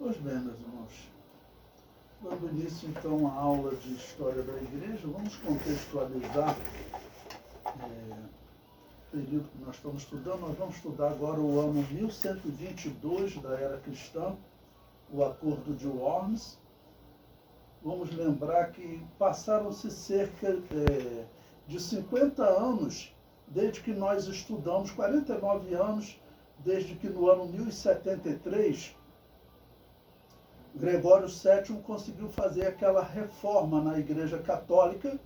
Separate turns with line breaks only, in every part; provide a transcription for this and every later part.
Pois bem, meus irmãos, dando início então à aula de História da Igreja, vamos contextualizar o período que nós estamos estudando. Nós vamos estudar agora o ano 1122 da Era Cristã, o Acordo de Worms. Vamos lembrar que passaram-se cerca de 50 anos desde que nós estudamos, 49 anos, desde que no ano 1073, Gregório VII conseguiu fazer aquela reforma na Igreja Católica,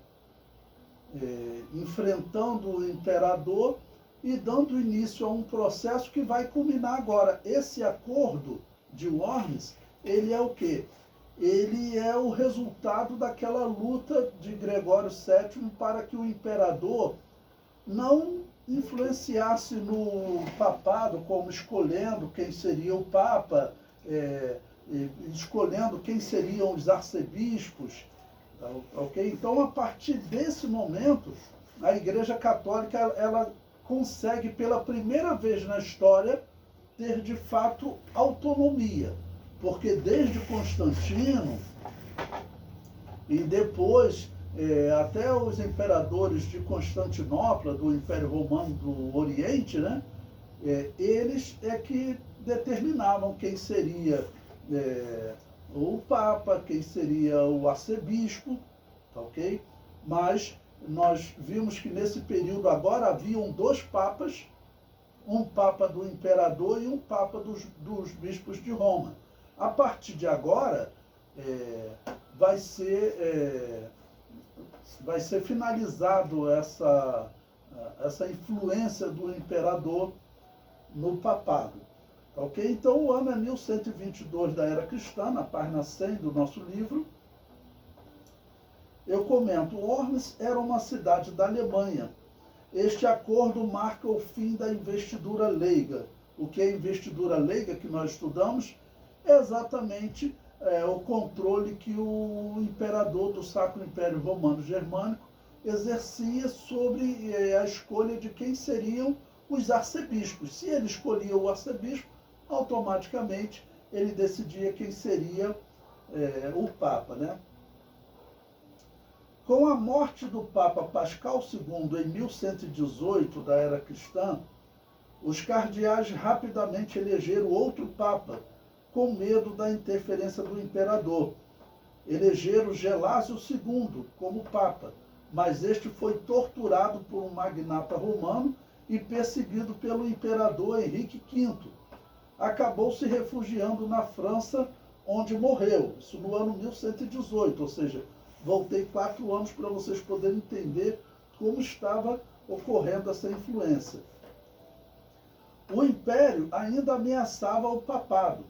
enfrentando o imperador e dando início a um processo que vai culminar agora. Esse acordo de Worms, ele é o quê? Ele é o resultado daquela luta de Gregório VII para que o imperador não influenciasse no papado, como escolhendo quem seria o papa, escolhendo quem seriam os arcebispos, ok? Então, a partir desse momento, a Igreja Católica ela consegue pela primeira vez na história ter de fato autonomia, porque desde Constantino e depois até os imperadores de Constantinopla, do Império Romano do Oriente, né, eles é que determinavam quem seria o Papa, quem seria o arcebispo, tá ok? Mas nós vimos que nesse período agora haviam dois papas, um papa do imperador e um papa dos bispos de Roma. A partir de agora, vai ser finalizado essa influência do imperador no papado. Ok? Então, o ano é 1122 da Era Cristã, na página 100 do nosso livro. Eu comento, Worms era uma cidade da Alemanha. Este acordo marca o fim da investidura leiga. O que é investidura leiga que nós estudamos é exatamente o controle que o imperador do Sacro Império Romano Germânico exercia sobre a escolha de quem seriam os arcebispos. Se ele escolhia o arcebispo, automaticamente ele decidia quem seria o Papa, né? Com a morte do Papa Pascal II em 1118 da Era Cristã, os cardeais rapidamente elegeram outro Papa, com medo da interferência do imperador. Elegeram Gelásio II como Papa, mas este foi torturado por um magnata romano e perseguido pelo imperador Henrique V. Acabou se refugiando na França, onde morreu, isso no ano 1118, ou seja, voltei 4 anos para vocês poderem entender como estava ocorrendo essa influência. O império ainda ameaçava o papado.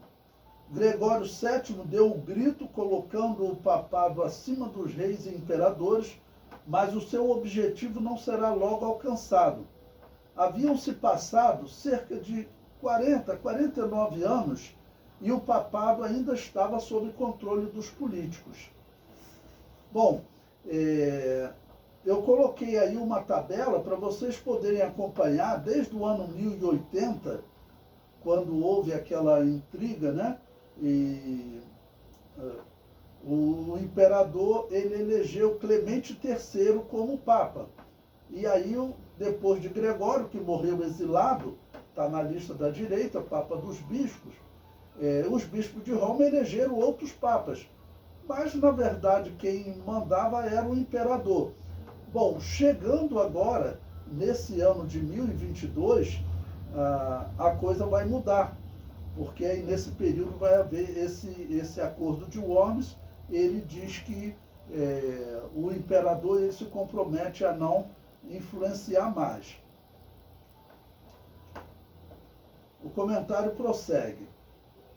Gregório VII deu o grito colocando o papado acima dos reis e imperadores, mas o seu objetivo não será logo alcançado. Haviam-se passado cerca de 49 anos e o papado ainda estava sob controle dos políticos. Bom, eu coloquei aí uma tabela para vocês poderem acompanhar desde o ano 1080, quando houve aquela intriga, né? E o imperador ele elegeu Clemente III como Papa. E aí, depois de Gregório, que morreu exilado, está na lista da direita, Papa dos Bispos, os bispos de Roma elegeram outros papas. Mas, na verdade, quem mandava era o imperador. Bom, chegando agora, nesse ano de 1022, a coisa vai mudar, porque aí nesse período vai haver esse acordo de Worms. Ele diz que o imperador ele se compromete a não influenciar mais. O comentário prossegue,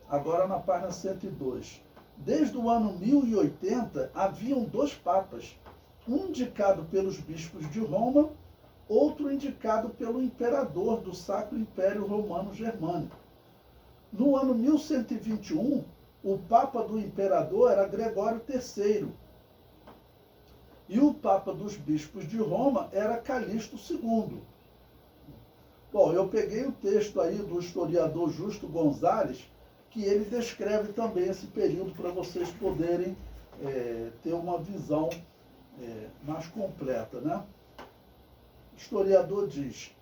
agora na página 102. Desde o ano 1080, haviam 2 papas, um indicado pelos bispos de Roma, outro indicado pelo imperador do Sacro Império Romano Germânico. No ano 1121, o papa do imperador era Gregório III, e o papa dos bispos de Roma era Calixto II. Bom, eu peguei o texto aí do historiador Justo Gonzalez, que ele descreve também esse período para vocês poderem ter uma visão mais completa, né? O historiador diz: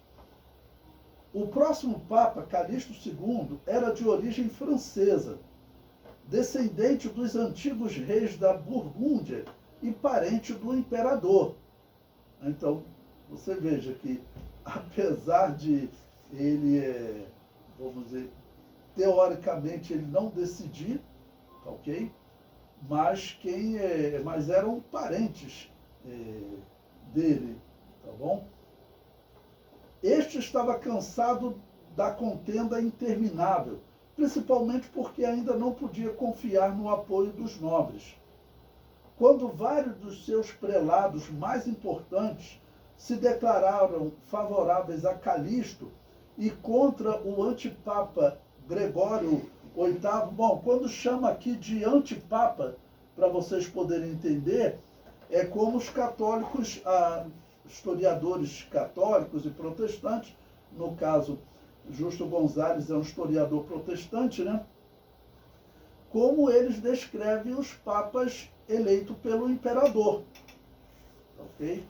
o próximo Papa, Calixto II, era de origem francesa, descendente dos antigos reis da Burgúndia e parente do imperador. Então, você veja que, apesar de ele, vamos dizer, teoricamente ele não decidir, ok? Mas eram parentes dele, tá bom? Este estava cansado da contenda interminável, principalmente porque ainda não podia confiar no apoio dos nobres. Quando vários dos seus prelados mais importantes se declararam favoráveis a Calixto e contra o antipapa Gregório VIII, bom, quando chama aqui de antipapa, para vocês poderem entender, é como os católicos, historiadores católicos e protestantes, no caso, Justo Gonzalez é um historiador protestante, né? Como eles descrevem os papas eleitos pelo imperador, ok?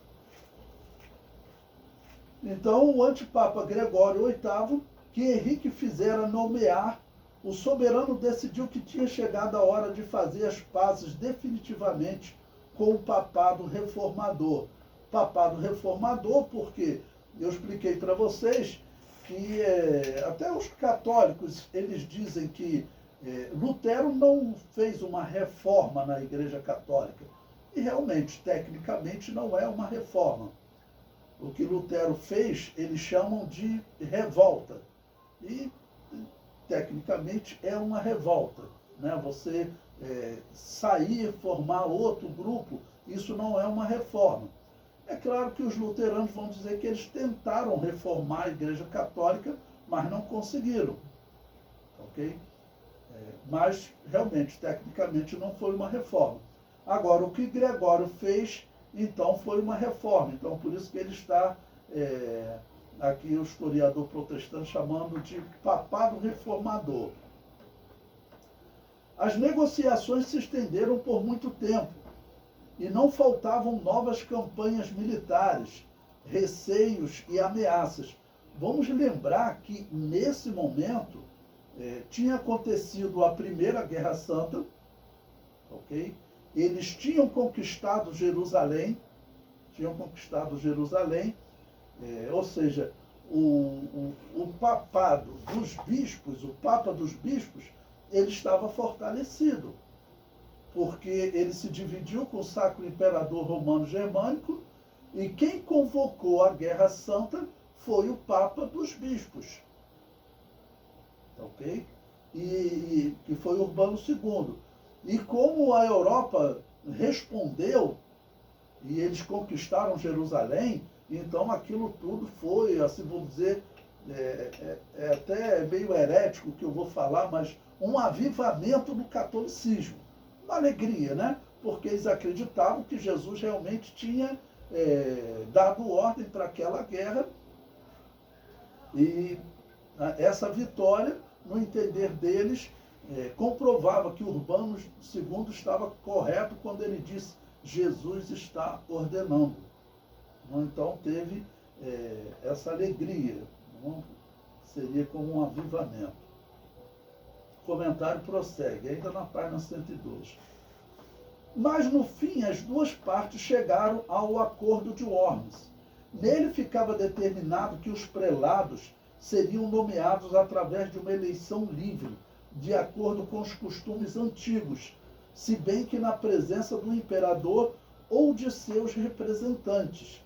Então, o antipapa Gregório VIII, que Henrique fizera nomear, o soberano decidiu que tinha chegado a hora de fazer as pazes definitivamente com o papado reformador. Papado reformador porque eu expliquei para vocês que até os católicos, eles dizem que Lutero não fez uma reforma na Igreja Católica. E realmente, tecnicamente, não é uma reforma. O que Lutero fez, eles chamam de revolta. E, tecnicamente, é uma revolta, né? Você sair, formar outro grupo, isso não é uma reforma. É claro que os luteranos vão dizer que eles tentaram reformar a Igreja Católica, mas não conseguiram, ok? Mas, realmente, tecnicamente, não foi uma reforma. Agora, o que Gregório fez, então, foi uma reforma. Então, por isso que ele está, aqui o historiador protestante chamando de papado reformador. As negociações se estenderam por muito tempo e não faltavam novas campanhas militares, receios e ameaças. Vamos lembrar que, nesse momento, tinha acontecido a Primeira Guerra Santa, ok? Eles tinham conquistado Jerusalém, ou seja, o papado dos bispos, o Papa dos bispos, ele estava fortalecido, porque ele se dividiu com o Sacro Imperador Romano Germânico, e quem convocou a Guerra Santa foi o Papa dos bispos, ok? E que foi Urbano II. E como a Europa respondeu, e eles conquistaram Jerusalém, então aquilo tudo foi, assim vamos dizer, até meio herético o que eu vou falar, mas um avivamento do catolicismo. Uma alegria, né? Porque eles acreditavam que Jesus realmente tinha dado ordem para aquela guerra, e essa vitória, no entender deles, comprovava que Urbano II estava correto quando ele disse: Jesus está ordenando. Então teve essa alegria, seria como um avivamento. O comentário prossegue, ainda na página 102. Mas no fim as duas partes chegaram ao acordo de Worms. Nele ficava determinado que os prelados seriam nomeados através de uma eleição livre, de acordo com os costumes antigos, se bem que na presença do imperador ou de seus representantes.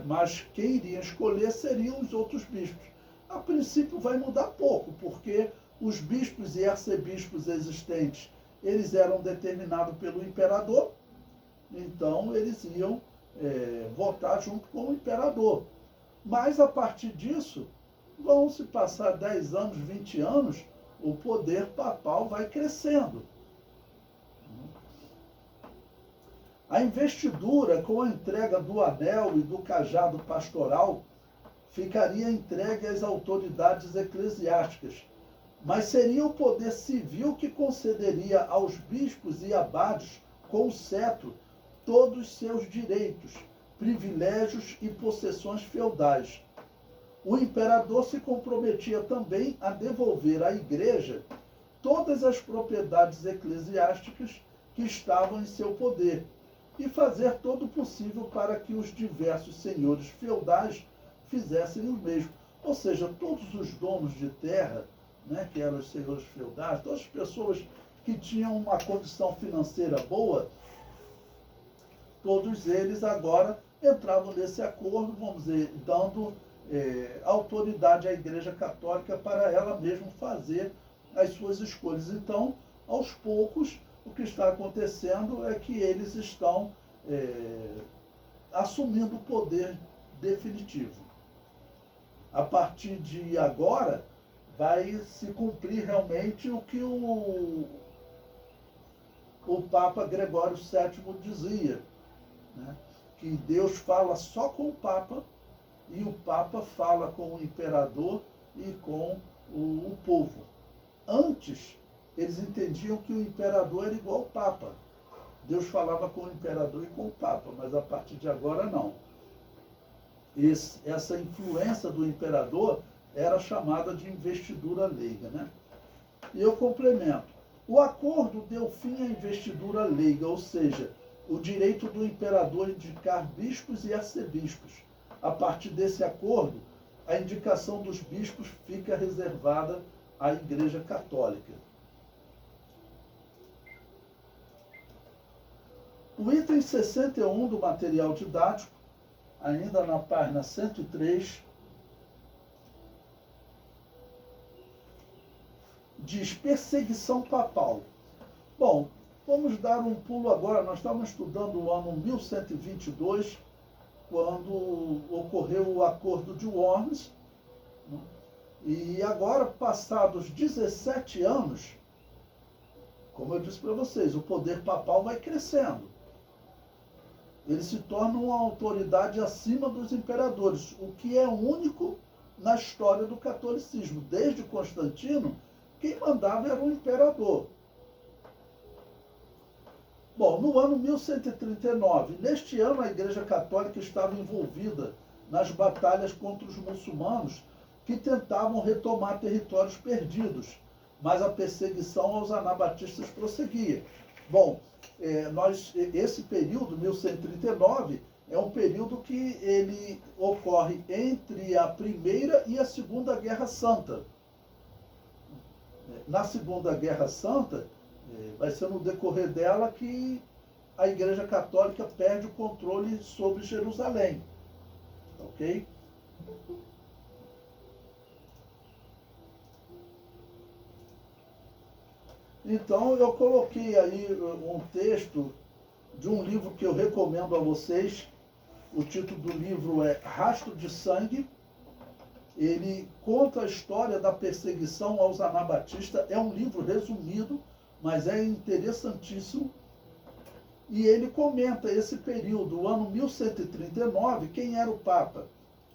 Mas quem iria escolher seriam os outros bispos. A princípio vai mudar pouco, porque os bispos e arcebispos existentes, eles eram determinados pelo imperador, então eles iam votar junto com o imperador. Mas a partir disso, vão se passar 10 anos, 20 anos, o poder papal vai crescendo. A investidura com a entrega do anel e do cajado pastoral ficaria entregue às autoridades eclesiásticas, mas seria o poder civil que concederia aos bispos e abades com o cetro todos os seus direitos, privilégios e possessões feudais. O imperador se comprometia também a devolver à igreja todas as propriedades eclesiásticas que estavam em seu poder e fazer todo o possível para que os diversos senhores feudais fizessem o mesmo. Ou seja, todos os donos de terra, né, que eram os senhores feudais, todas as pessoas que tinham uma condição financeira boa, todos eles agora entravam nesse acordo, vamos dizer, dando autoridade à Igreja Católica para ela mesma fazer as suas escolhas. Então, aos poucos, o que está acontecendo é que eles estão assumindo o poder definitivo. A partir de agora, vai se cumprir realmente o que o Papa Gregório VII dizia, né? Que Deus fala só com o Papa e o Papa fala com o imperador e com o povo. Antes, eles entendiam que o imperador era igual ao Papa. Deus falava com o imperador e com o Papa, mas a partir de agora não. Essa influência do imperador era chamada de investidura leiga, né? E eu complemento. O acordo deu fim à investidura leiga, ou seja, o direito do imperador indicar bispos e arcebispos. A partir desse acordo, a indicação dos bispos fica reservada à Igreja Católica. O item 61 do material didático, ainda na página 103, diz perseguição papal. Bom, vamos dar um pulo agora. Nós estamos estudando o ano 1122, quando ocorreu o Acordo de Worms, né? E agora, passados 17 anos, como eu disse para vocês, o poder papal vai crescendo. Ele se torna uma autoridade acima dos imperadores, o que é único na história do catolicismo. Desde Constantino, quem mandava era o imperador. Bom, no ano 1139, neste ano a Igreja Católica estava envolvida nas batalhas contra os muçulmanos que tentavam retomar territórios perdidos, mas a perseguição aos anabatistas prosseguia. Bom, esse período, 1139, é um período que ele ocorre entre a Primeira e a Segunda Guerra Santa. Na Segunda Guerra Santa, vai ser no decorrer dela que a Igreja Católica perde o controle sobre Jerusalém. Ok? Então, eu coloquei aí um texto de um livro que eu recomendo a vocês. O título do livro é Rastro de Sangue. Ele conta a história da perseguição aos anabatistas. É um livro resumido, mas é interessantíssimo. E ele comenta esse período, o ano 1139, quem era o Papa?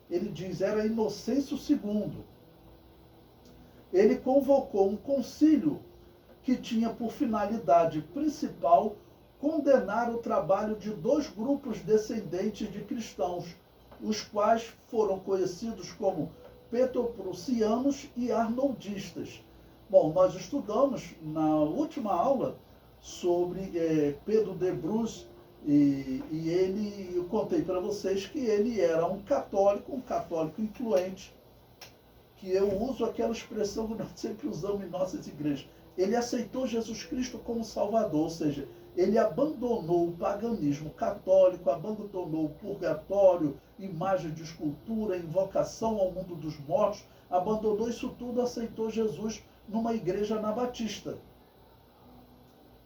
Ele diz, era Inocêncio II. Ele convocou um concílio que tinha por finalidade principal condenar o trabalho de dois grupos descendentes de cristãos, os quais foram conhecidos como petroprussianos e arnoldistas. Bom, nós estudamos na última aula sobre Pedro de Brus e eu contei para vocês que ele era um católico influente, que eu uso aquela expressão que nós sempre usamos em nossas igrejas. Ele aceitou Jesus Cristo como Salvador, ou seja, ele abandonou o paganismo católico, abandonou o purgatório, imagem de escultura, invocação ao mundo dos mortos, abandonou isso tudo, aceitou Jesus numa igreja anabatista.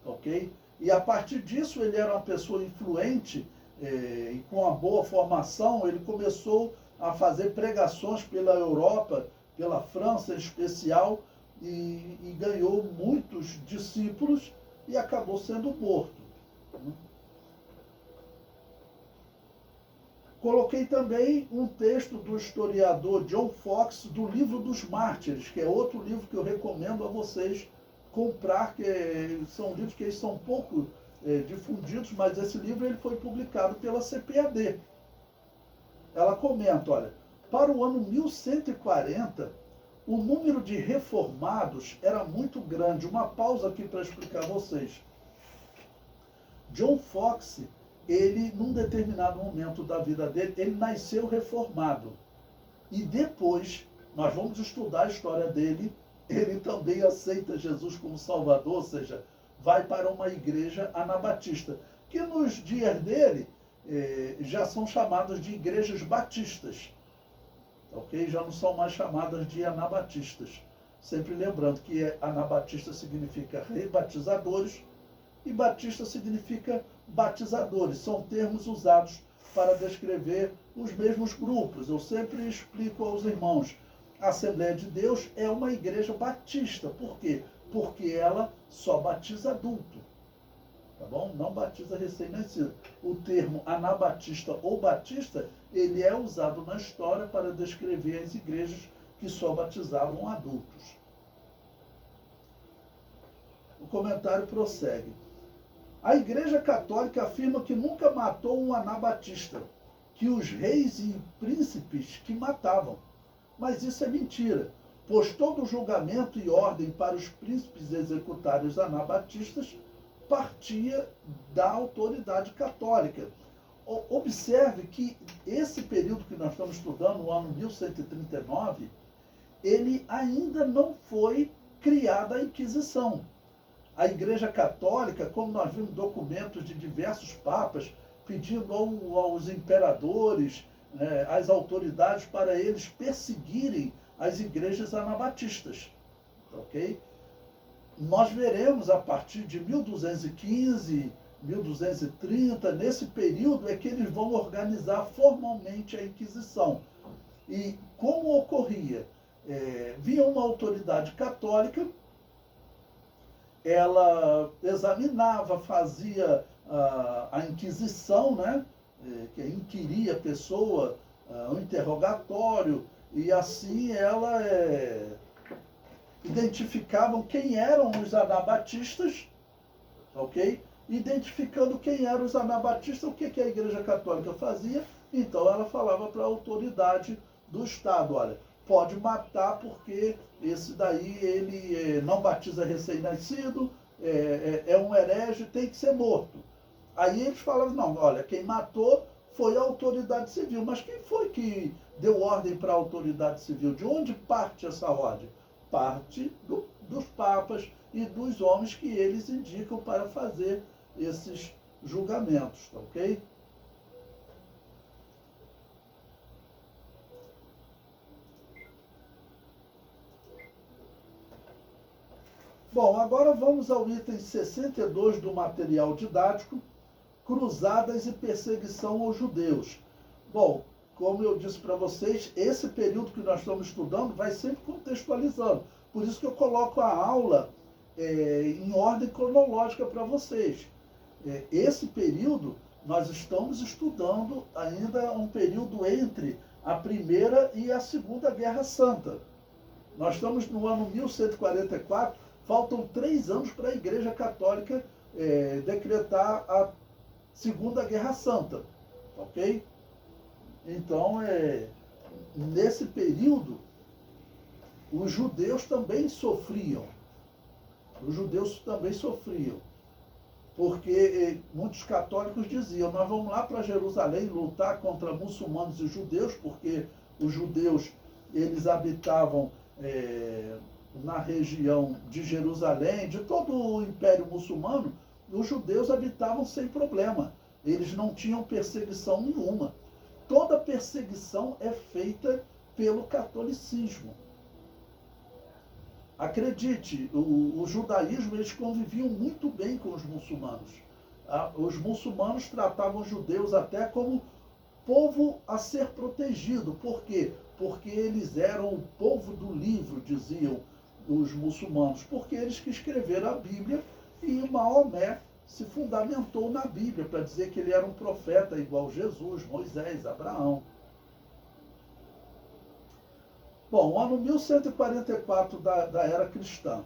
Ok? E a partir disso ele era uma pessoa influente e com uma boa formação. Ele começou a fazer pregações pela Europa, pela França em especial, e ganhou muitos discípulos e acabou sendo morto. Coloquei também um texto do historiador John Fox, do Livro dos Mártires, que é outro livro que eu recomendo a vocês comprar, que são livros que eles são pouco difundidos, mas esse livro ele foi publicado pela CPAD. Ela comenta, olha, para o ano 1140, o número de reformados era muito grande. Uma pausa aqui para explicar a vocês. John Fox, ele, num determinado momento da vida dele, ele nasceu reformado. E depois, nós vamos estudar a história dele, ele também aceita Jesus como Salvador, ou seja, vai para uma igreja anabatista, que nos dias dele já são chamadas de igrejas batistas. Ok? Já não são mais chamadas de anabatistas. Sempre lembrando que anabatista significa rebatizadores e batista significa batizadores. São termos usados para descrever os mesmos grupos. Eu sempre explico aos irmãos, a Assembleia de Deus é uma igreja batista. Por quê? Porque ela só batiza adulto. Tá bom? Não batiza recém-nascido. O termo anabatista ou batista, ele é usado na história para descrever as igrejas que só batizavam adultos. O comentário prossegue. A Igreja Católica afirma que nunca matou um anabatista, que os reis e príncipes que matavam. Mas isso é mentira, pois todo julgamento e ordem para os príncipes executarem os anabatistas partia da autoridade católica. Observe que esse período que nós estamos estudando, o ano 1139, ele ainda não foi criada a Inquisição. A Igreja Católica, como nós vimos documentos de diversos papas, pedindo aos imperadores, às autoridades, para eles perseguirem as igrejas anabatistas. Ok? Nós veremos a partir de 1215, 1230, nesse período é que eles vão organizar formalmente a Inquisição. E como ocorria? Vinha uma autoridade católica, ela examinava, fazia a Inquisição, né? Que inquiria a pessoa, um interrogatório, e assim ela identificavam quem eram os anabatistas, ok? Identificando quem eram os anabatistas, o que a Igreja Católica fazia? Então ela falava para a autoridade do Estado, olha, pode matar porque esse daí ele não batiza recém-nascido, é um herege, tem que ser morto. Aí eles falavam, não, olha, quem matou foi a autoridade civil. Mas quem foi que deu ordem para a autoridade civil? De onde parte essa ordem? Parte dos papas e dos homens que eles indicam para fazer esses julgamentos, tá ok? Bom, agora vamos ao item 62 do material didático, Cruzadas e perseguição aos judeus. Bom, como eu disse para vocês, esse período que nós estamos estudando vai sempre contextualizando. Por isso que eu coloco a aula em ordem cronológica para vocês. Esse período, nós estamos estudando ainda um período entre a Primeira e a Segunda Guerra Santa. Nós estamos no ano 1144, faltam 3 anos para a Igreja Católica decretar a Segunda Guerra Santa, ok? Então, nesse período, os judeus também sofriam. Os judeus também sofriam. Porque muitos católicos diziam, nós vamos lá para Jerusalém lutar contra muçulmanos e judeus, porque os judeus, eles habitavam na região de Jerusalém, de todo o Império Muçulmano, os judeus habitavam sem problema. Eles não tinham perseguição nenhuma. Toda perseguição é feita pelo catolicismo. Acredite, o judaísmo, eles conviviam muito bem com os muçulmanos. Os muçulmanos tratavam os judeus até como povo a ser protegido. Por quê? Porque eles eram o povo do livro, diziam os muçulmanos. Porque eles que escreveram a Bíblia e Maomé se fundamentou na Bíblia para dizer que ele era um profeta igual Jesus, Moisés, Abraão. Bom, ano 1144 da era cristã.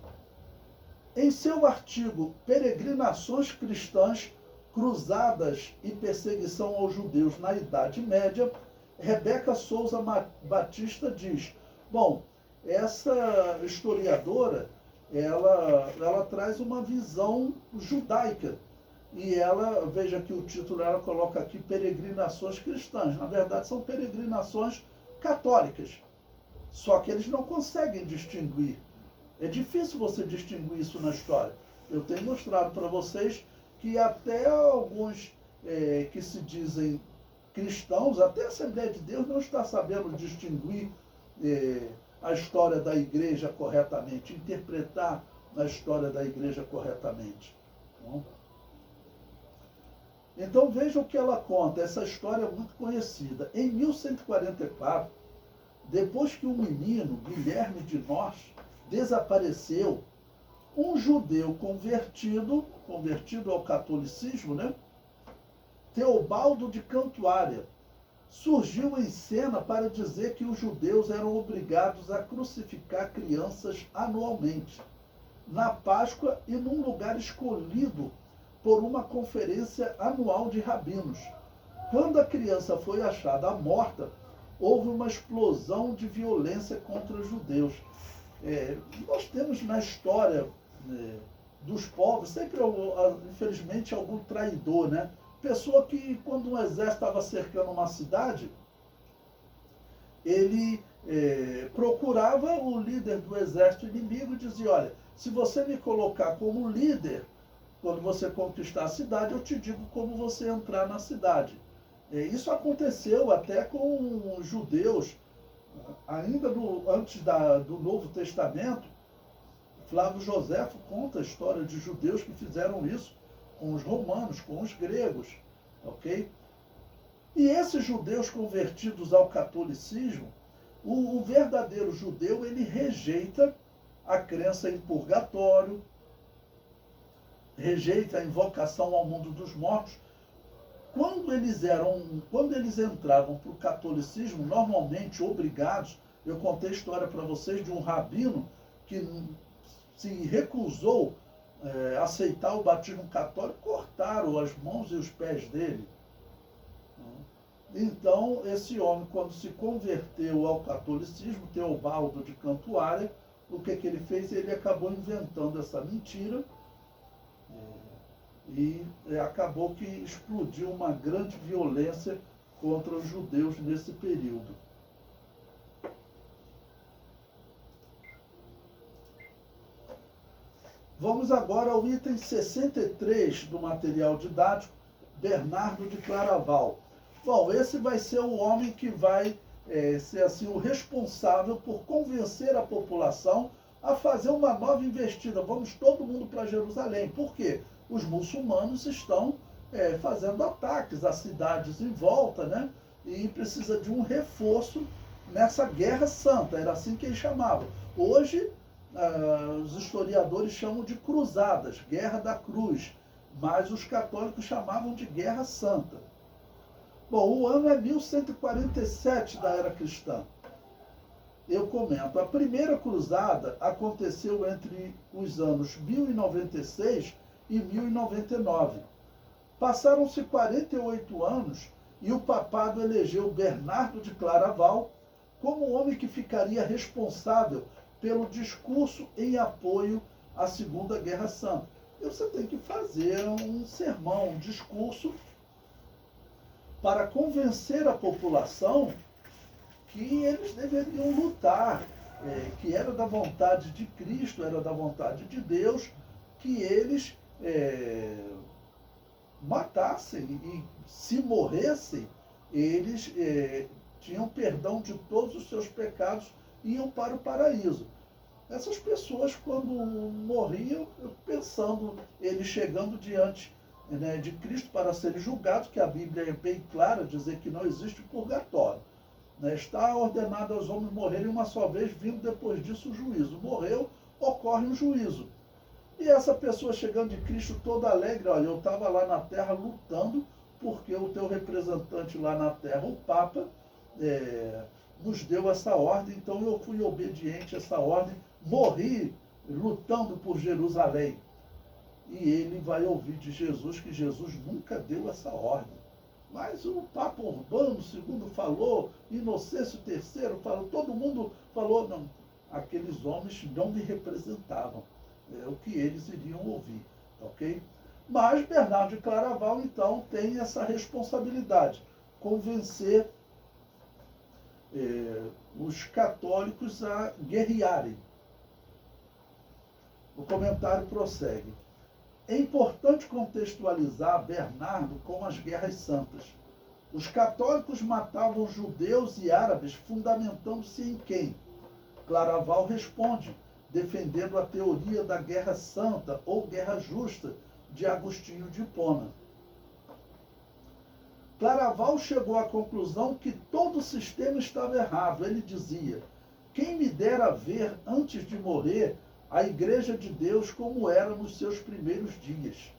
Em seu artigo Peregrinações Cristãs, Cruzadas e Perseguição aos Judeus na Idade Média, Rebeca Souza Batista diz, bom, essa historiadora, ela traz uma visão judaica, e ela, veja que o título, ela coloca aqui Peregrinações Cristãs, na verdade são peregrinações católicas, só que eles não conseguem distinguir. É difícil você distinguir isso na história. Eu tenho mostrado para vocês que até alguns que se dizem cristãos, até a Assembleia de Deus não está sabendo distinguir a história da igreja corretamente, interpretar a história da igreja corretamente. Então veja o que ela conta, essa história é muito conhecida. Em 1144, depois que o menino Guilherme de Nós desapareceu, um judeu convertido ao catolicismo, né? Teobaldo de Cantuária, surgiu em cena para dizer que os judeus eram obrigados a crucificar crianças anualmente, na Páscoa e num lugar escolhido por uma conferência anual de rabinos. Quando a criança foi achada morta, houve uma explosão de violência contra os judeus. Nós temos na história dos povos, sempre, infelizmente, algum traidor, né? Pessoa que, quando um exército estava cercando uma cidade, ele procurava o líder do exército inimigo e dizia, olha, se você me colocar como líder, quando você conquistar a cidade, eu te digo como você entrar na cidade. Isso aconteceu até com os judeus, ainda antes do Novo Testamento. Flávio Joséfo conta a história de judeus que fizeram isso com os romanos, com os gregos, ok? E esses judeus convertidos ao catolicismo, o verdadeiro judeu, ele rejeita a crença em purgatório, rejeita a invocação ao mundo dos mortos. Quando eles entravam para o catolicismo, normalmente obrigados, eu contei a história para vocês de um rabino que se recusou aceitar o batismo católico, cortaram as mãos e os pés dele. Então, esse homem, quando se converteu ao catolicismo, Teobaldo de Cantuária, o que ele fez? Ele acabou inventando essa mentira e acabou que explodiu uma grande violência contra os judeus nesse período. Vamos agora ao item 63 do material didático, Bernardo de Claraval. Bom, esse vai ser o homem que vai ser assim, o responsável por convencer a população a fazer uma nova investida. Vamos todo mundo para Jerusalém. Por quê? Os muçulmanos estão fazendo ataques às cidades em volta, né? E precisa de um reforço nessa guerra santa, era assim que eles chamavam. Hoje, os historiadores chamam de cruzadas, guerra da cruz, mas os católicos chamavam de guerra santa. Bom, o ano é 1147 da era cristã. Eu comento, a primeira cruzada aconteceu entre os anos 1096 e 1099. Passaram-se 48 anos e o papado elegeu Bernardo de Claraval como o homem que ficaria responsável pelo discurso em apoio à Segunda Guerra Santa. Você tem que fazer um sermão, um discurso para convencer a população que eles deveriam lutar, que era da vontade de Cristo, era da vontade de Deus, que eles matassem e, se morressem, eles tinham perdão de todos os seus pecados e iam para o paraíso. Essas pessoas, quando morriam, pensando, eles chegando diante de Cristo para serem julgados, que a Bíblia é bem clara, dizer que não existe purgatório. Está ordenado aos homens morrerem uma só vez, vindo depois disso o juízo. Morreu, ocorre o juízo. E essa pessoa chegando de Cristo toda alegre, olha, eu estava lá na terra lutando porque o teu representante lá na terra, o Papa, nos deu essa ordem, então eu fui obediente a essa ordem, morri lutando por Jerusalém. E ele vai ouvir de Jesus que Jesus nunca deu essa ordem. Mas o Papa Urbano II falou, Inocêncio III falou, todo mundo falou, não, aqueles homens não me representavam. É o que eles iriam ouvir, ok? Mas Bernardo de Claraval, então, tem essa responsabilidade, convencer os católicos a guerrearem. O comentário prossegue. É importante contextualizar Bernardo com as guerras santas. Os católicos matavam judeus e árabes fundamentando-se em quem? Claraval responde, defendendo a teoria da guerra santa ou guerra justa de Agostinho de Hipona. Claraval chegou à conclusão que todo o sistema estava errado. Ele dizia, quem me dera ver antes de morrer a Igreja de Deus como era nos seus primeiros dias.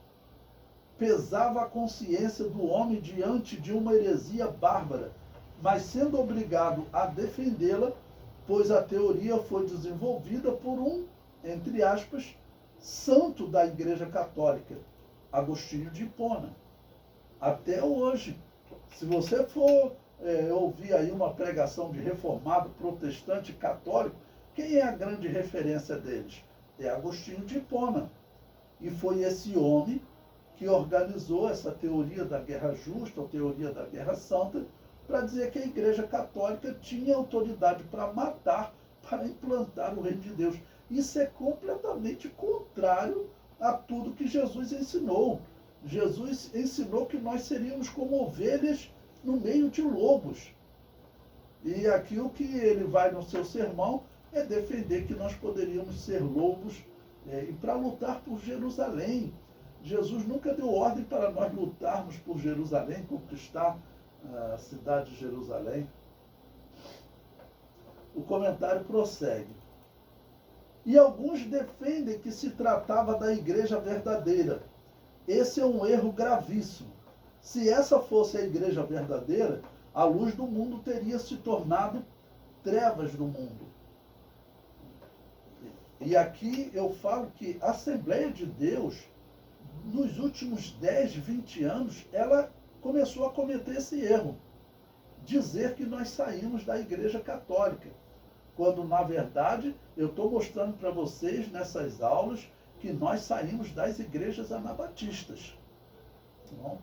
Pesava a consciência do homem diante de uma heresia bárbara, mas sendo obrigado a defendê-la, pois a teoria foi desenvolvida por um, entre aspas, santo da Igreja Católica, Agostinho de Hipona. Até hoje, se você for ouvir aí uma pregação de reformado, protestante, católico, quem é a grande referência deles? É Agostinho de Hipona. E foi esse homem que organizou essa teoria da guerra justa, ou teoria da guerra santa, para dizer que a Igreja Católica tinha autoridade para matar, para implantar o reino de Deus. Isso é completamente contrário a tudo que Jesus ensinou. Jesus ensinou que nós seríamos como ovelhas no meio de lobos. E aqui o que ele vai no seu sermão é defender que nós poderíamos ser lobos e para lutar por Jerusalém. Jesus nunca deu ordem para nós lutarmos por Jerusalém, conquistar a cidade de Jerusalém. O comentário prossegue. E alguns defendem que se tratava da igreja verdadeira. Esse é um erro gravíssimo. Se essa fosse a igreja verdadeira, a luz do mundo teria se tornado trevas do mundo. E aqui eu falo que a Assembleia de Deus, nos últimos 10, 20 anos, ela começou a cometer esse erro. Dizer que nós saímos da Igreja Católica. Quando, na verdade, eu estou mostrando para vocês, nessas aulas, que nós saímos das igrejas anabatistas. Bom,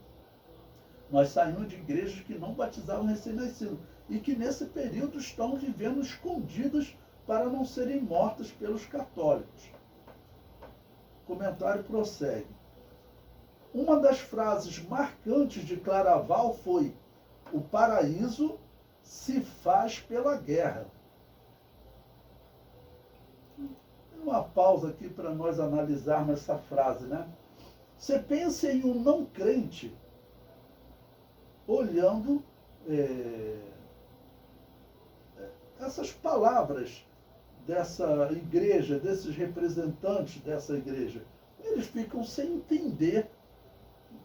nós saímos de igrejas que não batizavam recém-nascidos e que, nesse período, estão vivendo escondidas para não serem mortas pelos católicos. O comentário prossegue. Uma das frases marcantes de Claraval foi: o paraíso se faz pela guerra. Uma pausa aqui para nós analisarmos essa frase, né? Você pensa em um não crente olhando essas palavras dessa igreja, desses representantes dessa igreja. Eles ficam sem entender,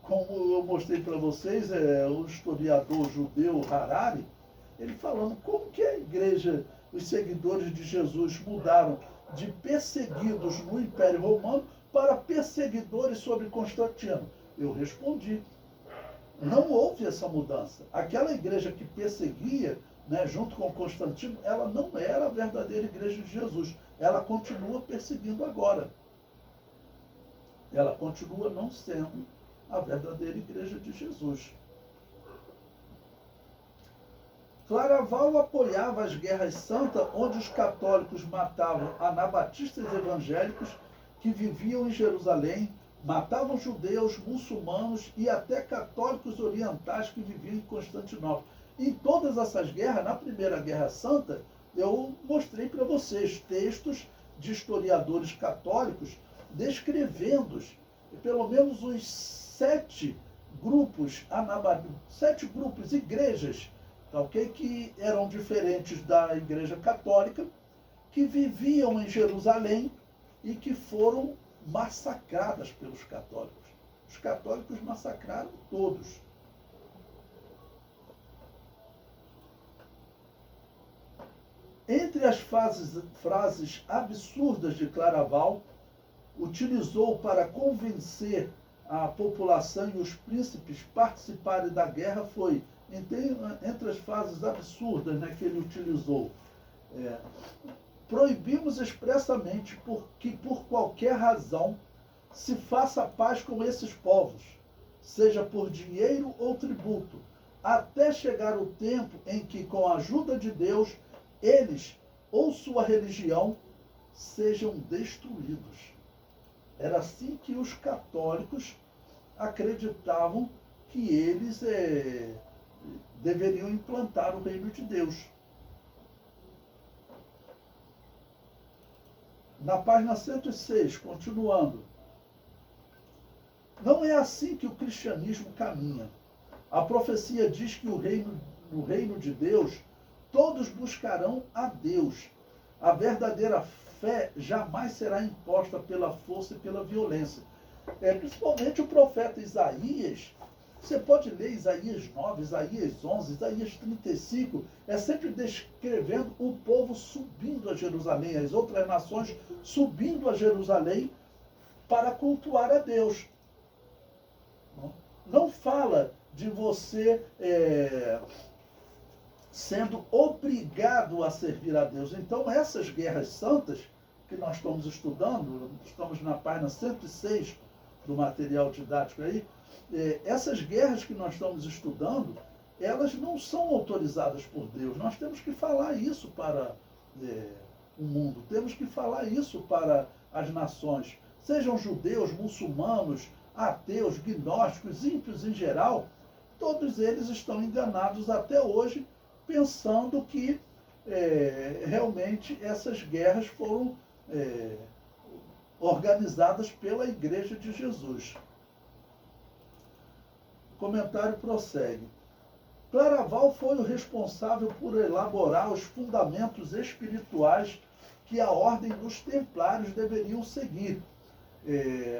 como eu mostrei para vocês, o historiador judeu Harari, ele falando como que a igreja, os seguidores de Jesus mudaram de perseguidos no Império Romano para perseguidores sobre Constantino. Eu respondi, não houve essa mudança. Aquela igreja que perseguia, né, junto com Constantino, ela não era a verdadeira igreja de Jesus. Ela continua perseguindo agora. Ela continua não sendo a verdadeira igreja de Jesus. Claraval apoiava as guerras santas, onde os católicos matavam anabatistas evangélicos que viviam em Jerusalém, matavam judeus, muçulmanos e até católicos orientais que viviam em Constantinopla. Em todas essas guerras, na Primeira Guerra Santa, eu mostrei para vocês textos de historiadores católicos descrevendo pelo menos uns 7 grupos, 7 grupos, igrejas, okay, que eram diferentes da Igreja Católica, que viviam em Jerusalém e que foram massacradas pelos católicos. Os católicos massacraram todos. Entre as frases absurdas de Claraval, utilizou para convencer a população e os príncipes participarem da guerra foi, entre as frases absurdas, né, que ele utilizou, proibimos expressamente que por qualquer razão se faça paz com esses povos, seja por dinheiro ou tributo, até chegar o tempo em que, com a ajuda de Deus, eles ou sua religião sejam destruídos. Era assim que os católicos acreditavam que eles deveriam implantar o reino de Deus. Na página 106, continuando. Não é assim que o cristianismo caminha. A profecia diz que no reino de Deus, todos buscarão a Deus. A verdadeira fé jamais será imposta pela força e pela violência. Principalmente o profeta Isaías. Você pode ler Isaías 9, Isaías 11, Isaías 35, sempre descrevendo o povo subindo a Jerusalém, as outras nações subindo a Jerusalém para cultuar a Deus. Não fala de você sendo obrigado a servir a Deus. Então, essas guerras santas que nós estamos estudando, estamos na página 106 do material didático aí, essas guerras que nós estamos estudando, elas não são autorizadas por Deus. Nós temos que falar isso para o mundo, temos que falar isso para as nações, sejam judeus, muçulmanos, ateus, gnósticos, ímpios em geral, todos eles estão enganados até hoje, pensando que realmente essas guerras foram organizadas pela Igreja de Jesus. O comentário prossegue. Claraval foi o responsável por elaborar os fundamentos espirituais que a ordem dos templários deveriam seguir.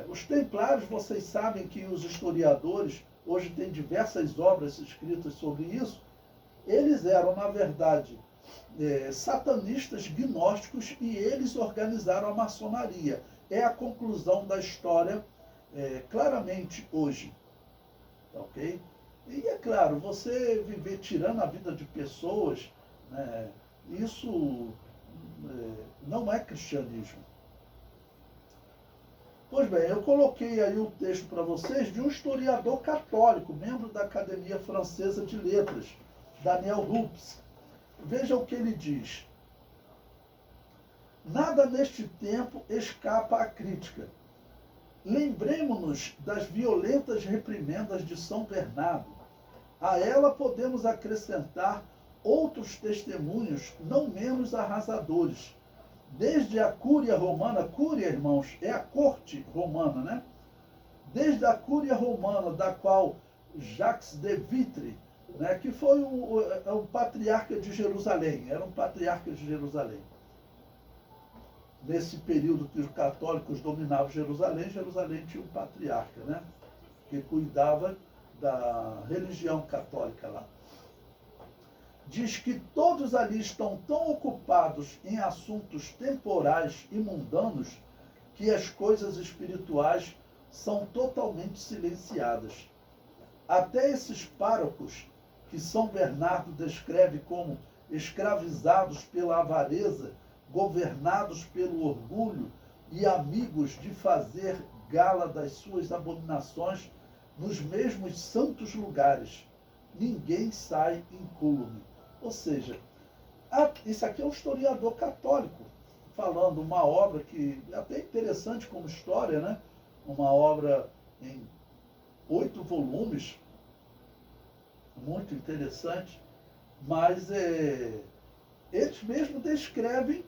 Os templários, vocês sabem que os historiadores, hoje tem diversas obras escritas sobre isso, eles eram, na verdade, satanistas gnósticos e eles organizaram a maçonaria. É a conclusão da história claramente hoje. Ok? E é claro, você viver tirando a vida de pessoas, né, isso não é cristianismo. Pois bem, eu coloquei aí o texto para vocês de um historiador católico, membro da Academia Francesa de Letras, Daniel Rups. Veja o que ele diz. Nada neste tempo escapa à crítica. Lembremos-nos das violentas reprimendas de São Bernardo. A ela podemos acrescentar outros testemunhos não menos arrasadores. Desde a Cúria Romana, Cúria, irmãos, é a corte romana, né? Desde a Cúria Romana, da qual Jacques de Vitry, né, que foi o patriarca de Jerusalém, era um patriarca de Jerusalém. Nesse período que os católicos dominavam Jerusalém, Jerusalém tinha um patriarca, né, que cuidava da religião católica lá. Diz que todos ali estão tão ocupados em assuntos temporais e mundanos que as coisas espirituais são totalmente silenciadas. Até esses párocos, que São Bernardo descreve como escravizados pela avareza, governados pelo orgulho e amigos de fazer gala das suas abominações nos mesmos santos lugares. Ninguém sai incólume. Ou seja, isso aqui é um historiador católico, falando uma obra que é até interessante como história, né? Uma obra em 8 volumes, muito interessante, mas eles mesmos descrevem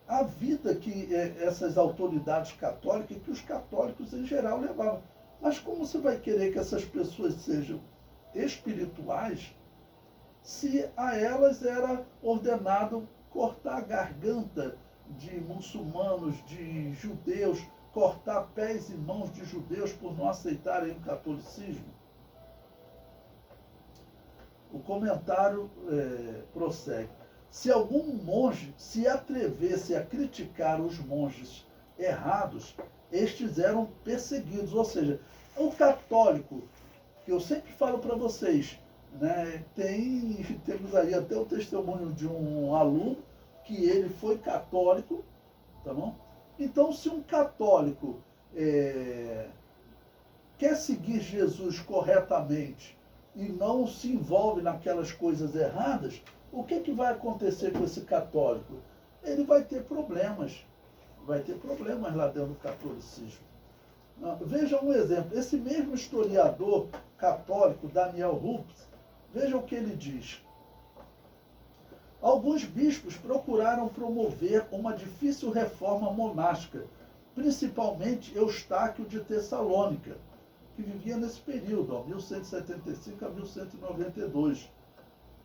a vida que essas autoridades católicas, que os católicos em geral levavam. Mas como você vai querer que essas pessoas sejam espirituais se a elas era ordenado cortar a garganta de muçulmanos, de judeus, cortar pés e mãos de judeus por não aceitarem o catolicismo? O comentário prossegue. Se algum monge se atrevesse a criticar os monges errados, estes eram perseguidos. Ou seja, o católico, que eu sempre falo para vocês, né, temos aí até o testemunho de um aluno que ele foi católico, tá bom? Então, se um católico quer seguir Jesus corretamente e não se envolve naquelas coisas erradas, o que vai acontecer com esse católico? Ele vai ter problemas lá dentro do catolicismo. Veja um exemplo, esse mesmo historiador católico, Daniel Rups, veja o que ele diz. Alguns bispos procuraram promover uma difícil reforma monástica, principalmente Eustáquio de Tessalônica, que vivia nesse período, 1175 a 1192.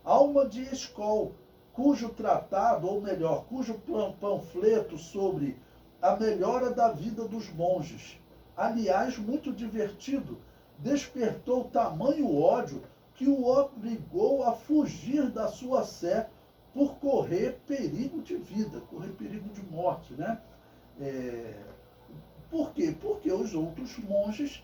Alma de Escol, cujo tratado, ou melhor, cujo panfleto sobre a melhora da vida dos monges, aliás, muito divertido, despertou tamanho ódio que o obrigou a fugir da sua sé por correr perigo de vida, correr perigo de morte, né? Por quê? Porque os outros monges,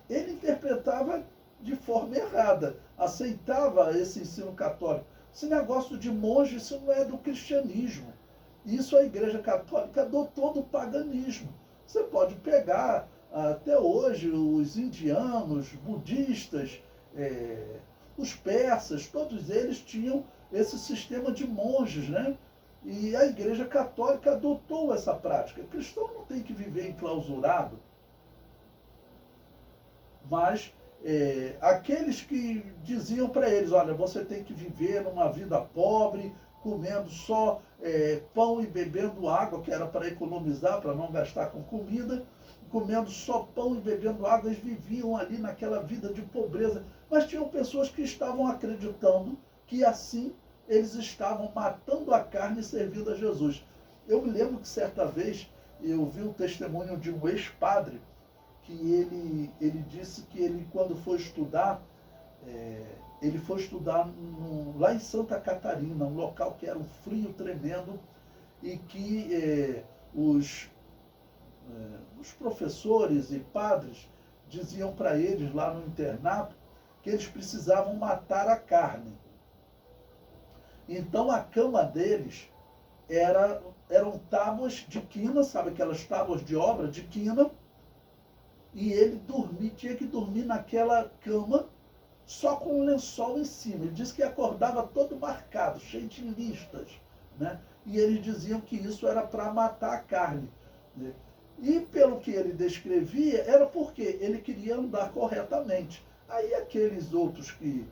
ele interpretava de forma errada, aceitava esse ensino católico. Esse negócio de monge, isso não é do cristianismo. Isso a Igreja Católica adotou do paganismo. Você pode pegar até hoje os indianos, budistas, os persas, todos eles tinham esse sistema de monges, né? E a Igreja Católica adotou essa prática. O cristão não tem que viver enclausurado, mas aqueles que diziam para eles, olha, você tem que viver uma vida pobre, comendo só pão e bebendo água, que era para economizar, para não gastar com comida, comendo só pão e bebendo água, eles viviam ali naquela vida de pobreza. Mas tinham pessoas que estavam acreditando que assim eles estavam matando a carne e servindo a Jesus. Eu me lembro que certa vez eu vi um testemunho de um ex-padre, que ele disse que ele, quando foi estudar, ele foi estudar lá em Santa Catarina, um local que era um frio tremendo, e que os professores e padres diziam para eles lá no internato que eles precisavam matar a carne. Então a cama deles eram tábuas de quina, sabe aquelas tábuas de obra de quina, e ele tinha que dormir naquela cama só com um lençol em cima. Ele disse que acordava todo marcado, cheio de listas, né? E eles diziam que isso era para matar a carne, né? E pelo que ele descrevia, era porque ele queria andar corretamente. Aí aqueles outros que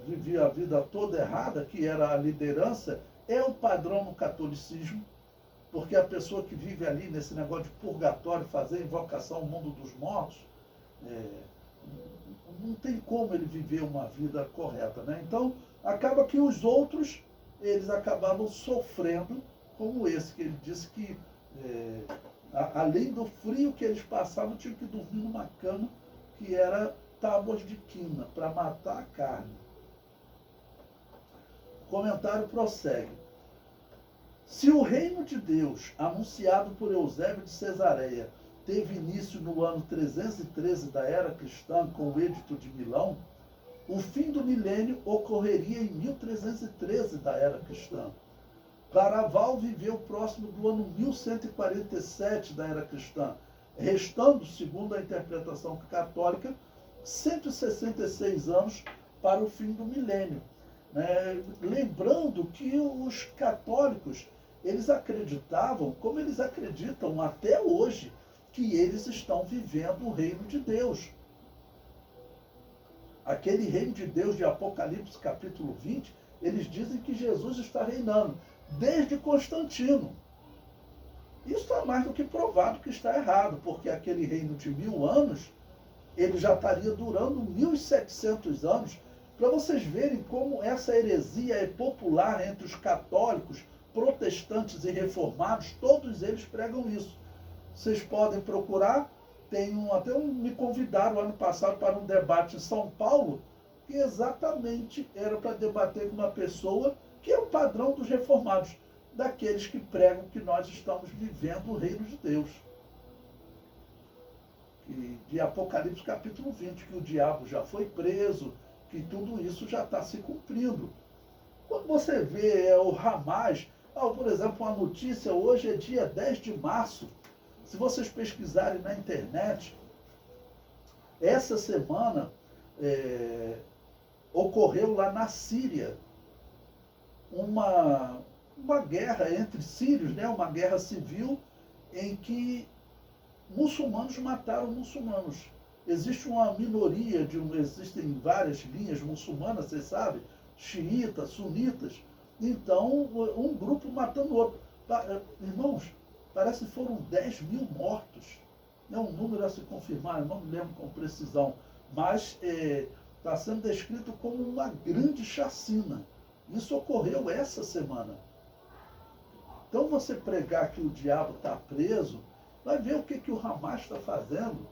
viviam a vida toda errada, que era a liderança, é o padrão no catolicismo, porque a pessoa que vive ali nesse negócio de purgatório, fazer invocação ao mundo dos mortos, não tem como ele viver uma vida correta, né? Então, acaba que os outros, eles acabavam sofrendo, como esse, que ele disse que, além do frio que eles passavam, tinham que dormir numa cama que era tábuas de quina, para matar a carne. O comentário prossegue. Se o reino de Deus, anunciado por Eusébio de Cesareia, teve início no ano 313 da era cristã, com o Edito de Milão, o fim do milênio ocorreria em 1313 da era cristã. Claraval viveu próximo do ano 1147 da era cristã, restando, segundo a interpretação católica, 166 anos para o fim do milênio. Lembrando que os católicos, eles acreditavam, como eles acreditam até hoje, que eles estão vivendo o reino de Deus. Aquele reino de Deus de Apocalipse capítulo 20, eles dizem que Jesus está reinando, desde Constantino. Isso está mais do que provado que está errado, porque aquele reino de 1000 anos, ele já estaria durando 1700 anos, para vocês verem como essa heresia é popular entre os católicos, protestantes e reformados, todos eles pregam isso. Vocês podem procurar, me convidaram ano passado para um debate em São Paulo, que exatamente era para debater com uma pessoa que é o padrão dos reformados, daqueles que pregam que nós estamos vivendo o reino de Deus. De Apocalipse capítulo 20, que o diabo já foi preso, que tudo isso já está se cumprindo. Quando você vê o Hamas, por exemplo, uma notícia, hoje é dia 10 de março, se vocês pesquisarem na internet, essa semana ocorreu lá na Síria uma guerra entre sírios, né? Uma guerra civil em que muçulmanos mataram muçulmanos. Existe uma minoria, existem várias linhas muçulmanas, vocês sabem, xiitas, sunitas. Então, um grupo matando o outro. Irmãos, parece que foram 10 mil mortos. É um número a se confirmar, eu não me lembro com precisão. Mas está sendo descrito como uma grande chacina. Isso ocorreu essa semana. Então, você pregar que o diabo está preso, vai ver o que o Hamas está fazendo.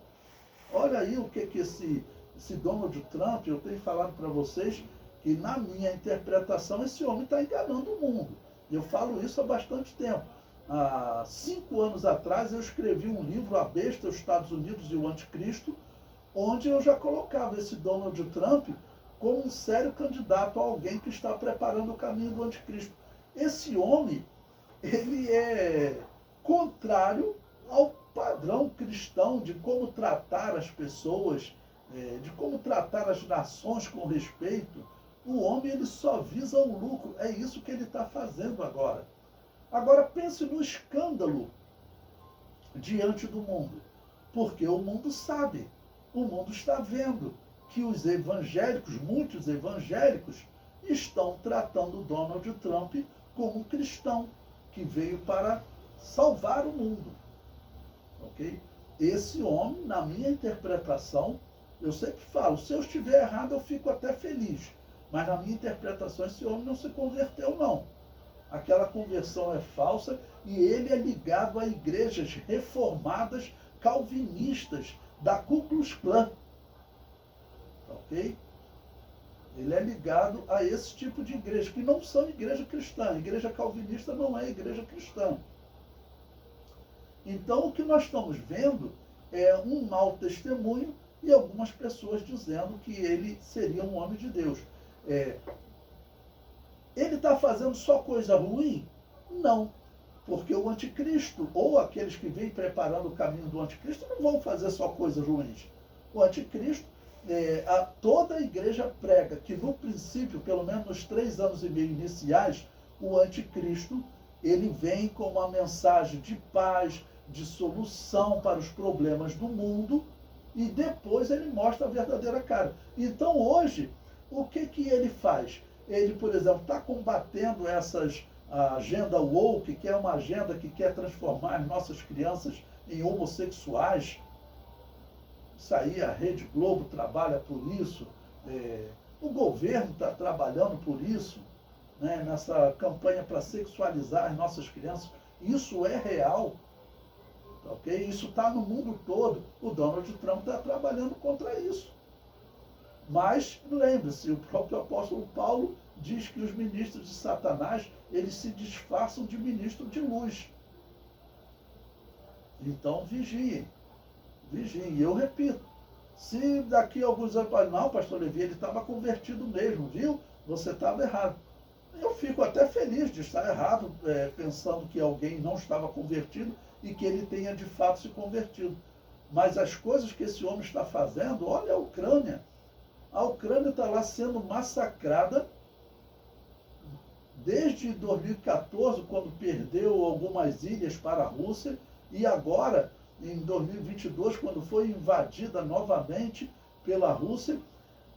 Olha aí o que esse Donald Trump, eu tenho falado para vocês, que na minha interpretação esse homem está enganando o mundo. Eu falo isso há bastante tempo. Há 5 anos atrás eu escrevi um livro, A Besta, os Estados Unidos e o Anticristo, onde eu já colocava esse Donald Trump como um sério candidato a alguém que está preparando o caminho do Anticristo. Esse homem, ele é contrário ao padrão cristão de como tratar as pessoas, de como tratar as nações com respeito. O homem, ele só visa o lucro. É isso que ele está fazendo agora. Agora pense no escândalo diante do mundo. Porque o mundo sabe, o mundo está vendo que os evangélicos, muitos evangélicos, estão tratando Donald Trump como um cristão que veio para salvar o mundo. Ok? Esse homem, na minha interpretação, eu sempre falo, se eu estiver errado eu fico até feliz, mas na minha interpretação esse homem não se converteu não. Aquela conversão é falsa e ele é ligado a igrejas reformadas calvinistas da Ku Klux Klan. Ok? Ele é ligado a esse tipo de igreja, que não são igreja cristã. Igreja calvinista não é igreja cristã. Então, o que nós estamos vendo é um mau testemunho e algumas pessoas dizendo que ele seria um homem de Deus. Ele está fazendo só coisa ruim? Não. Porque o anticristo, ou aqueles que vêm preparando o caminho do anticristo, não vão fazer só coisas ruins. O anticristo, toda a igreja prega que no princípio, pelo menos nos 3 anos e meio iniciais, o anticristo, ele vem com uma mensagem de paz, de solução para os problemas do mundo, e depois ele mostra a verdadeira cara. Então hoje, o que ele faz? Ele, por exemplo, está combatendo a agenda woke, que é uma agenda que quer transformar as nossas crianças em homossexuais. Isso aí, a Rede Globo trabalha por isso, o governo está trabalhando por isso, né, nessa campanha para sexualizar as nossas crianças. Isso é real, ok? Isso está no mundo todo. O Donald Trump está trabalhando contra isso. Mas, lembre-se, o próprio apóstolo Paulo diz que os ministros de Satanás, eles se disfarçam de ministro de luz. Então, vigiem. Vigiem. E eu repito, se daqui a alguns anos, não, pastor Levi, ele estava convertido mesmo, viu? Você estava errado. Eu fico até feliz de estar errado, pensando que alguém não estava convertido e que ele tenha de fato se convertido. Mas as coisas que esse homem está fazendo, olha a Ucrânia. A Ucrânia está lá sendo massacrada desde 2014, quando perdeu algumas ilhas para a Rússia, e agora, em 2022, quando foi invadida novamente pela Rússia,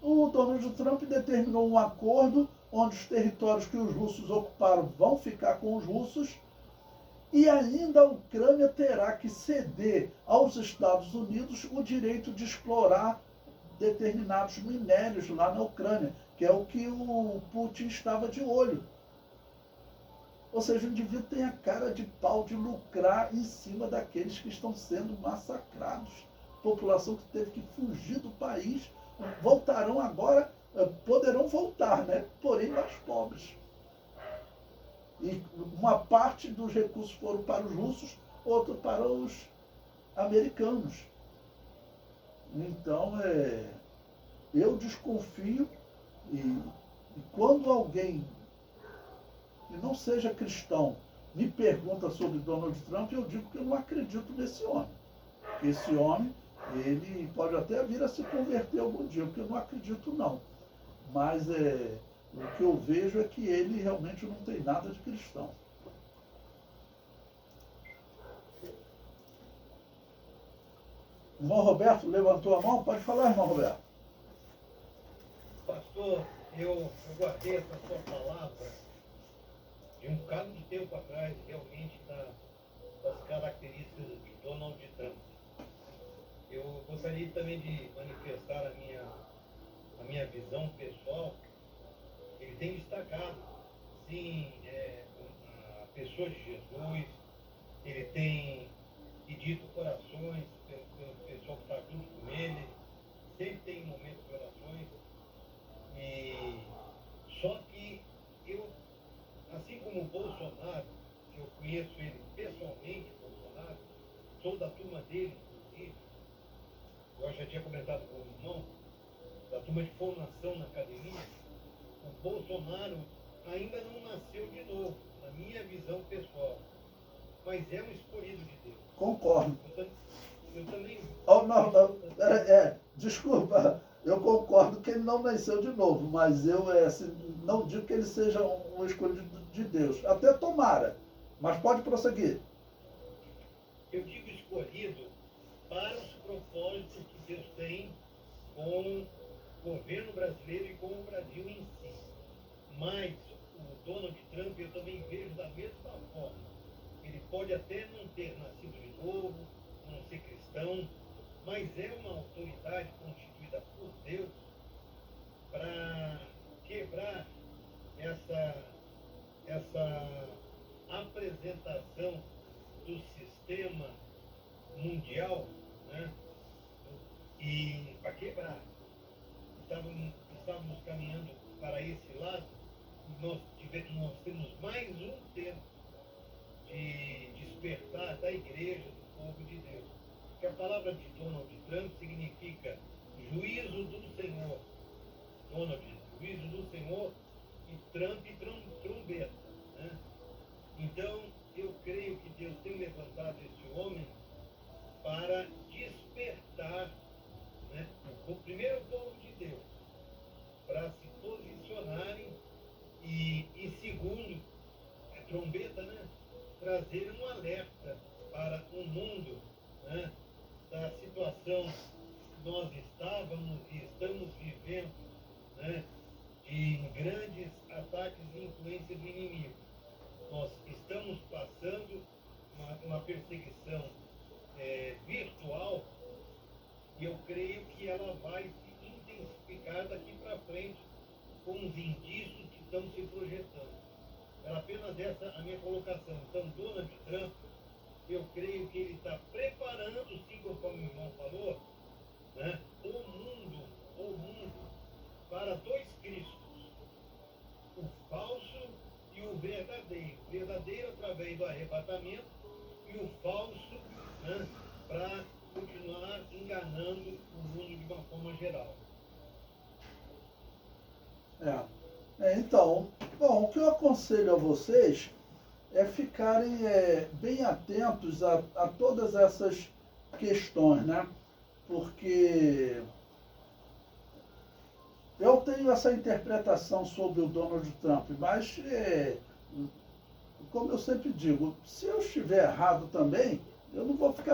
o Donald Trump determinou um acordo onde os territórios que os russos ocuparam vão ficar com os russos, e ainda a Ucrânia terá que ceder aos Estados Unidos o direito de explorar determinados minérios lá na Ucrânia, que é o que o Putin estava de olho. Ou seja, o indivíduo tem a cara de pau de lucrar em cima daqueles que estão sendo massacrados. População que teve que fugir do país, voltarão agora, poderão voltar, né? Porém mais pobres. E uma parte dos recursos foram para os russos, outra para os americanos. Então, eu desconfio, e quando alguém que não seja cristão me pergunta sobre Donald Trump, eu digo que eu não acredito nesse homem. Que esse homem, ele pode até vir a se converter algum dia, porque eu não acredito não. Mas o que eu vejo é que ele realmente não tem nada de cristão. Irmão Roberto levantou a mão? Pode falar, irmão Roberto.
Pastor, eu guardei essa sua palavra de um bocado de tempo atrás, realmente, das características de Donald Trump. Eu gostaria também de manifestar a minha visão pessoal. Ele tem destacado, sim, a pessoa de Jesus, ele tem pedido corações pelo pessoal que está junto com ele, sempre tem momentos de orações, e só que eu, assim como o Bolsonaro, que eu conheço ele pessoalmente, Bolsonaro, sou da turma dele, inclusive, eu já tinha comentado com o irmão, da turma de formação na academia, o Bolsonaro ainda não nasceu de novo, na minha visão pessoal, mas é um escolhido de Deus.
Concordo.
Eu também...
Oh, não, desculpa, eu concordo que ele não nasceu de novo, mas eu não digo que ele seja um escolhido de Deus. Até tomara, mas pode prosseguir.
Eu digo escolhido para os propósitos que Deus tem com o governo brasileiro e com o Brasil em si. Mas o Donald Trump eu também vejo da mesma forma. Ele pode até não ter nascido de novo, não ser cristão, mas é uma autoridade constituída por Deus para quebrar essa apresentação do sistema mundial, né? E para quebrar. Estávamos caminhando para esse lado, nós temos mais um tempo de despertar da igreja, do povo de Deus. Que a palavra de Donald Trump significa juízo do Senhor. Donald, juízo do Senhor, e Trump, trombeta. Né? Então, eu creio que Deus tem levantado esse homem para despertar, né, primeiro o povo de Deus, para se posicionarem e segundo, a trombeta, né, trazer um alerta para o mundo, né, da situação que nós estávamos e estamos vivendo, né, de grandes ataques e influência do inimigo. Nós estamos passando uma perseguição virtual, e eu creio que ela vai se intensificar daqui para frente com os indícios que estão se projetando. Era apenas essa a minha colocação. Então, Donald Trump, eu creio que ele está preparando, sim, conforme o irmão falou, né, o mundo para dois Cristos, o falso e o verdadeiro. O verdadeiro através do arrebatamento e o falso, né, para continuar enganando o mundo de uma forma geral.
Então, bom, o que eu aconselho a vocês é ficarem bem atentos a todas essas questões, né? Porque eu tenho essa interpretação sobre o Donald Trump, mas, como eu sempre digo, se eu estiver errado também, eu não vou ficar